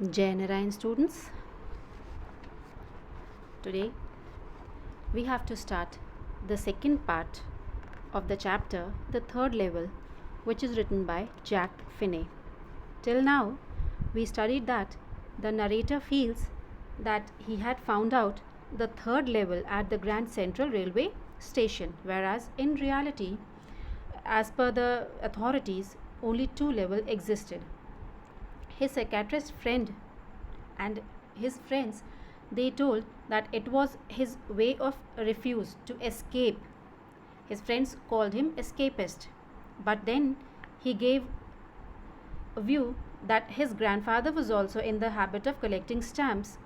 Jai Narayan students, today we have to start the second part of the chapter, the third level, which is written by Jack Finney. Till now, we studied that the narrator feels that he had found out the third level at the Grand Central Railway station, whereas in reality, as per the authorities, only two levels existed. His psychiatrist friend and his friends, they told that it was his way of refuse to escape. His friends called him escapist, but then he gave a view that his grandfather was also in the habit of collecting stamps,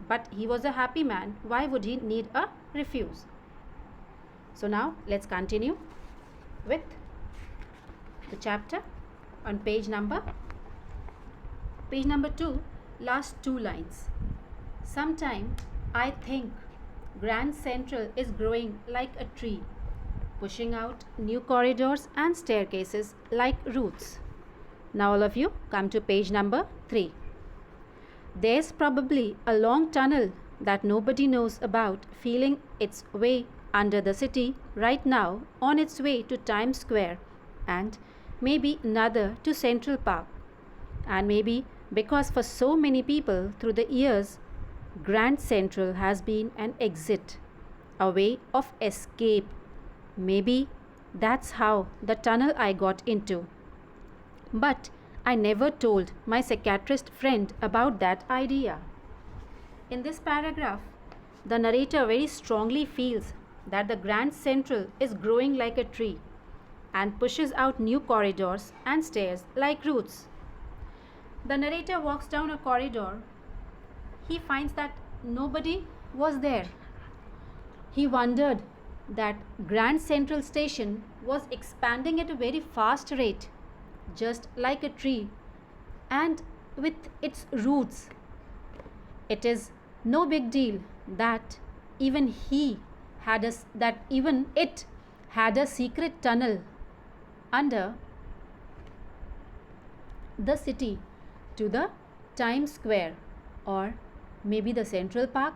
but he was a happy man. Why would he need a refuse? So now let's continue with the chapter on page number 2, last two lines. Sometime I think Grand Central is growing like a tree, pushing out new corridors and staircases like roots. Now all of you come to page number 3. There's probably a long tunnel that nobody knows about, feeling its way under the city right now, on its way to Times Square, and maybe another to Central Park. And maybe because for so many people through the years, Grand Central has been an exit, a way of escape. Maybe that's how the tunnel I got into. But I never told my psychiatrist friend about that idea. In this paragraph, the narrator very strongly feels that the Grand Central is growing like a tree and pushes out new corridors and stairs like roots. The narrator walks down a corridor. He finds that nobody was there. He wondered that Grand Central Station was expanding at a very fast rate, just like a tree, and with its roots. It is no big deal that even it had a secret tunnel under the city to the Times Square or maybe the Central Park.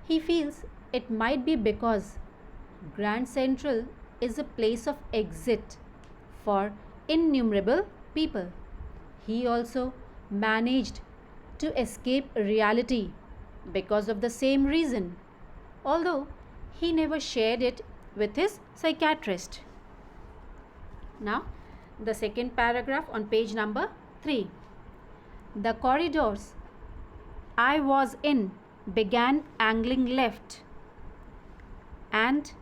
He feels it might be because Grand Central is a place of exit for innumerable people. He also managed to escape reality because of the same reason, although he never shared it with his psychiatrist. Now, the second paragraph on page number 3. The corridors I was in began angling left and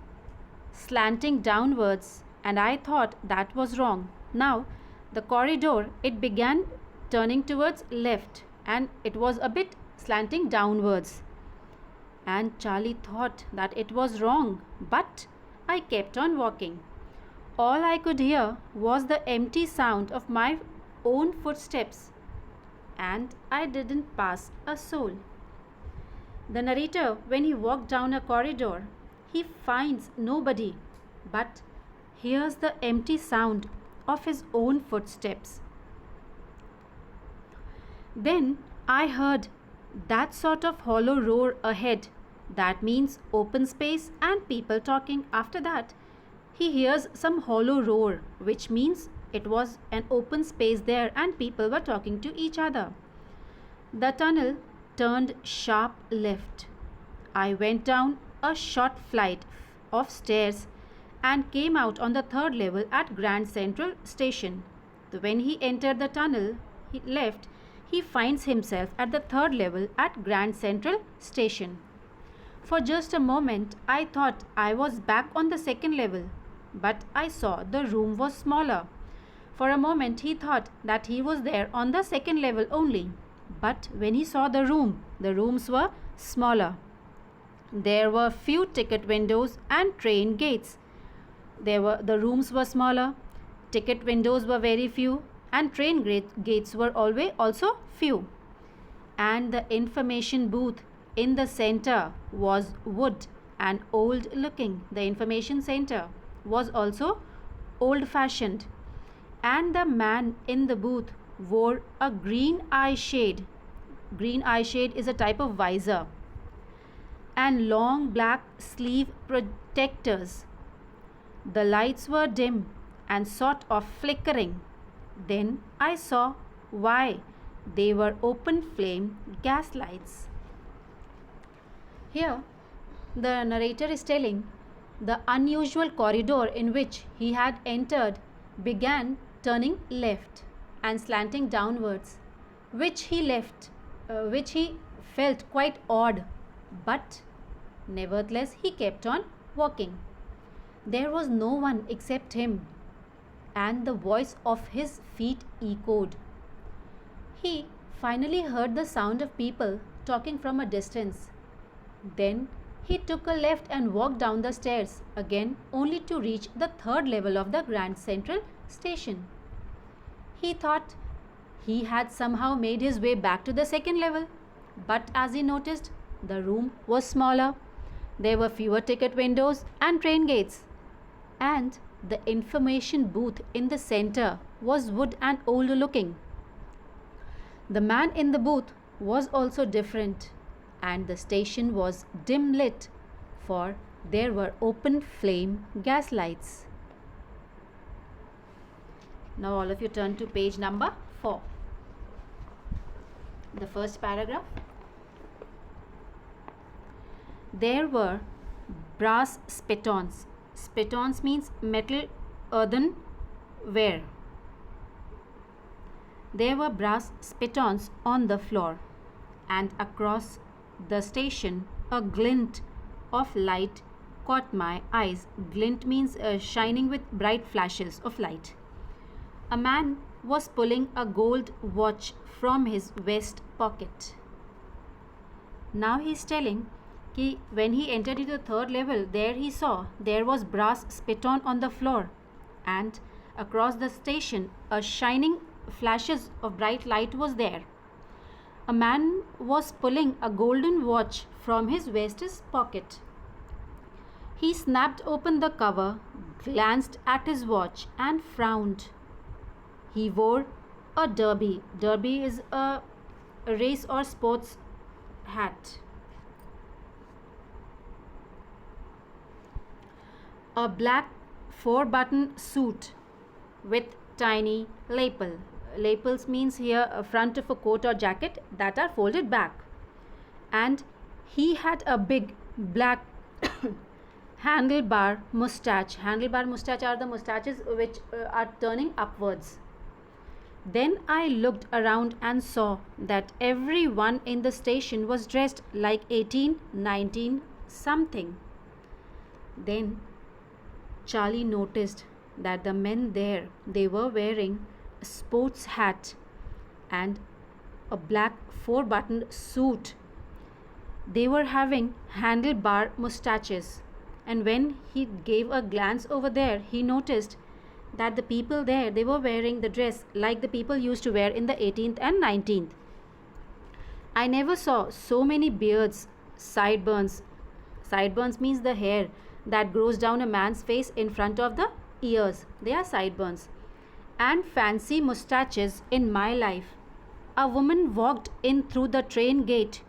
slanting downwards, and I thought that was wrong. Now, the corridor, it began turning towards left and it was a bit slanting downwards. And Charlie thought that it was wrong, but I kept on walking. All I could hear was the empty sound of my own footsteps, and I didn't pass a soul. The narrator, when he walked down a corridor, he finds nobody, but hears the empty sound of his own footsteps. Then I heard that sort of hollow roar ahead. That means open space and people talking. After that, he hears some hollow roar, which means it was an open space there and people were talking to each other. The tunnel turned sharp left. I went down a short flight of stairs and came out on the third level at Grand Central Station. When he entered the tunnel, he finds himself at the third level at Grand Central Station. For just a moment, I thought I was back on the second level, but I saw the room was smaller. For a moment, he thought that he was there on the second level only, but when he saw the rooms were smaller. There were few ticket windows and train gates. The rooms were smaller, ticket windows were very few, and train gates were always also few. And the information booth in the center was wood and old looking. The information center was also old fashioned, and the man in the booth wore a green eye shade. Green eye shade is a type of visor, and long black sleeve protectors. The lights were dim and sort of flickering. Then I saw why they were open flame gas lights. Here, the narrator is telling the unusual corridor in which he had entered began turning left and slanting downwards, which he felt quite odd, but nevertheless he kept on walking. There was no one except him, and the voice of his feet echoed. He finally heard the sound of people talking from a distance. Then he took a left and walked down the stairs again, only to reach the third level of the Grand Central Station. He thought he had somehow made his way back to the second level, but as he noticed, the room was smaller. There were fewer ticket windows and train gates, and the information booth in the center was wood and old looking. The man in the booth was also different, and the station was dim lit, for there were open flame gas lights. Now all of you turn to page number 4. The first paragraph. There were brass spitons. Spitons means metal earthenware. There were brass spitons on the floor, and across the station a glint of light caught my eyes. Glint means shining with bright flashes of light. A man was pulling a gold watch from his vest pocket. Now he is telling कि when he entered into the third level, there was brass spiton on the floor, and across the station a shining flashes of bright light was there. A man was pulling a golden watch from his vest's pocket. He snapped open the cover, glanced at his watch, and frowned. He wore a derby. Derby is a race or sports hat. A black 4-button suit with tiny lapel. Lapels means here a front of a coat or jacket that are folded back. And he had a big black handlebar mustache. Handlebar mustache are the mustaches which are turning upwards. Then I looked around and saw that everyone in the station was dressed like 18, 19 something. Then Charlie noticed that the men there, they were wearing a sports hat and a black 4-buttoned suit. They were having handlebar mustaches, and when he gave a glance over there, he noticed that the people there, they were wearing the dress like the people used to wear in the 18th and 19th. I never saw so many beards, sideburns. Sideburns means the hair that grows down a man's face in front of the ears. They are sideburns. And fancy mustaches in my life. A woman walked in through the train gate.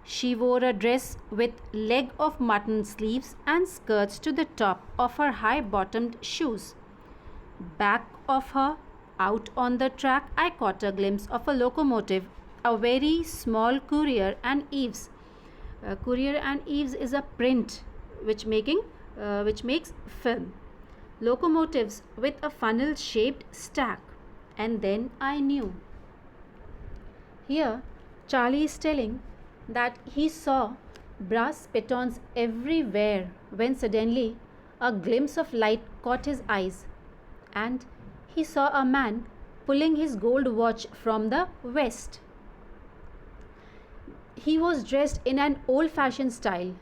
She wore a dress with leg of mutton sleeves and skirts to the top of her high-bottomed shoes. Back of her, out on the track, I caught a glimpse of a locomotive, a very small courier and eaves. Courier and eaves is a print which makes film. Locomotives with a funnel-shaped stack. And then I knew. Here, Charlie is telling that he saw brass spitons everywhere when suddenly a glimpse of light caught his eyes, and he saw a man pulling his gold watch from the vest. He was dressed in an old-fashioned style.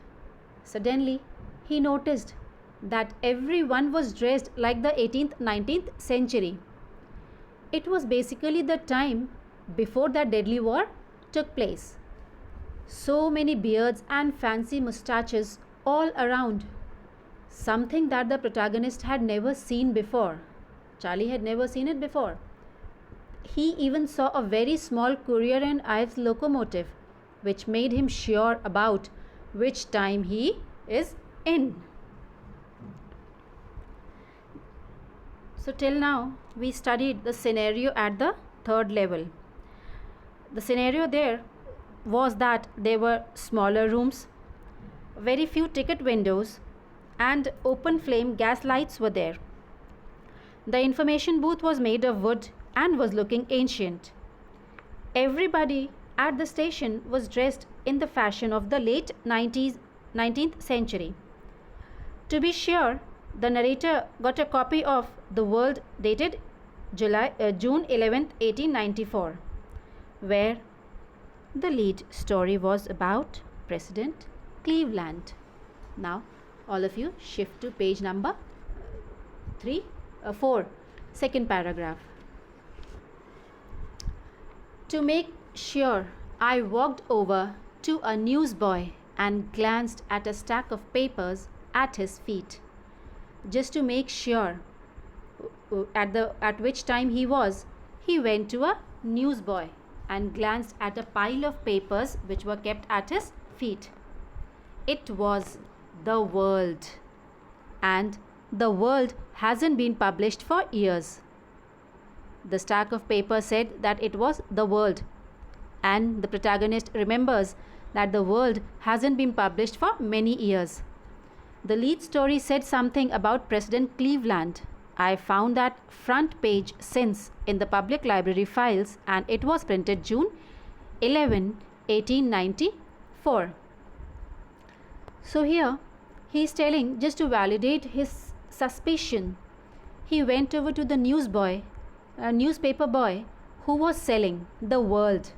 Suddenly, he noticed that everyone was dressed like the 18th, 19th century. It was basically the time before that deadly war took place. So many beards and fancy mustaches all around. Something that the protagonist had never seen before. Charlie had never seen it before. He even saw a very small Courier and Ives locomotive, which made him sure about which time he is in. So till now we studied the scenario at the third level. The scenario there was that there were smaller rooms, very few ticket windows, and open flame gas lights were there. The information booth was made of wood and was looking ancient. Everybody at the station was dressed in the fashion of the late 19th century. To be sure, the narrator got a copy of The World dated June 11th, 1894, where the lead story was about President Cleveland. Now, all of you shift to page number 4, second paragraph. To make sure, I walked over to a newsboy and glanced at a stack of papers at his feet. Just to make sure at which time he was, he went to a newsboy and glanced at a pile of papers which were kept at his feet. It was The World, and The World hasn't been published for years. The stack of papers said that it was The World, and the protagonist remembers that The World hasn't been published for many years. The lead story said something about President Cleveland. I found that front page since in the public library files, and it was printed June 11, 1894. So here he is telling, just to validate his suspicion, he went over to the newspaper boy who was selling The World,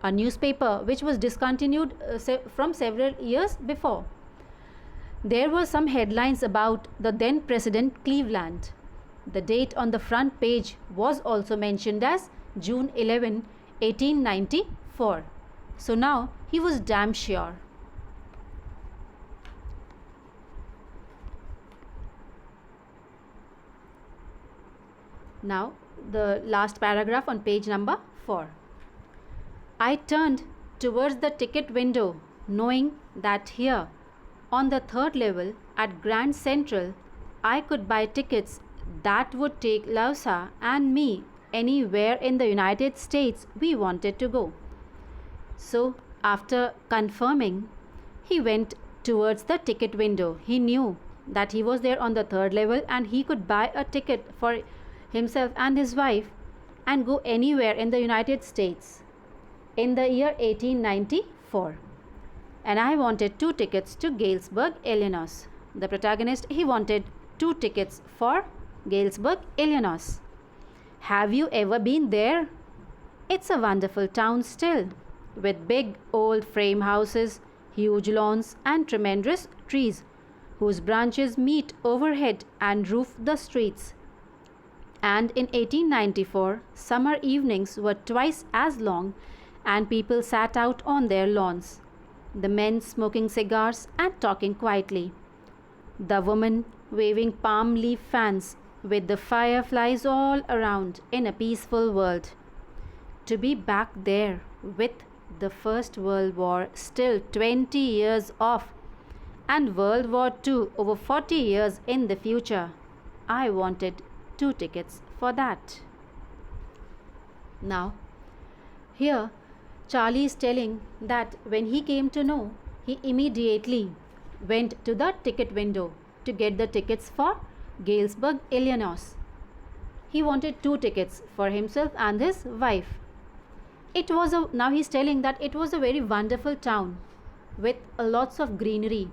a newspaper which was discontinued from several years before. There were some headlines about the then President Cleveland. The date on the front page was also mentioned as June 11, 1894. So now he was damn sure. Now the last paragraph on page number 4. I turned towards the ticket window, knowing that here on the third level at Grand Central I could buy tickets that would take Louisa and me anywhere in the United States we wanted to go. So after confirming, he went towards the ticket window. He knew that he was there on the third level and he could buy a ticket for himself and his wife and go anywhere in the United States in the year 1894. And I wanted 2 tickets to Galesburg, Illinois. The protagonist, he wanted 2 tickets for Galesburg, Illinois. Have you ever been there? It's a wonderful town still, with big old frame houses, huge lawns, and tremendous trees whose branches meet overhead and roof the streets. And in 1894, summer evenings were twice as long and people sat out on their lawns, the men smoking cigars and talking quietly, the women waving palm leaf fans with the fireflies all around in a peaceful world. To be back there with the First World War still 20 years off and World War II over 40 years in the future, I wanted 2 tickets for that. Now, here Charlie is telling that when he came to know, he immediately went to the ticket window to get the tickets for Galesburg, Illinois. He wanted 2 tickets for himself and his wife. Now he's telling that it was a very wonderful town with lots of greenery.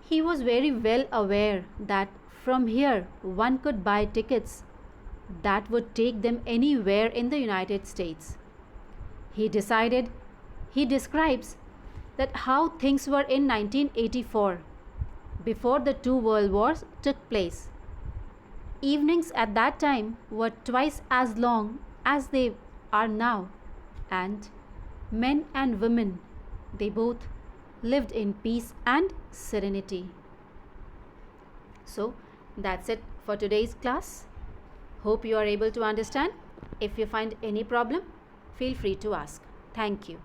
He was very well aware that from here one could buy tickets that would take them anywhere in the United States. He describes that how things were in 1984 before the 2 world wars took place. Evenings at that time were twice as long as they are now, and men and women, they both lived in peace and serenity. So that's it for today's class. Hope you are able to understand If you find any problem, feel free to ask. Thank you.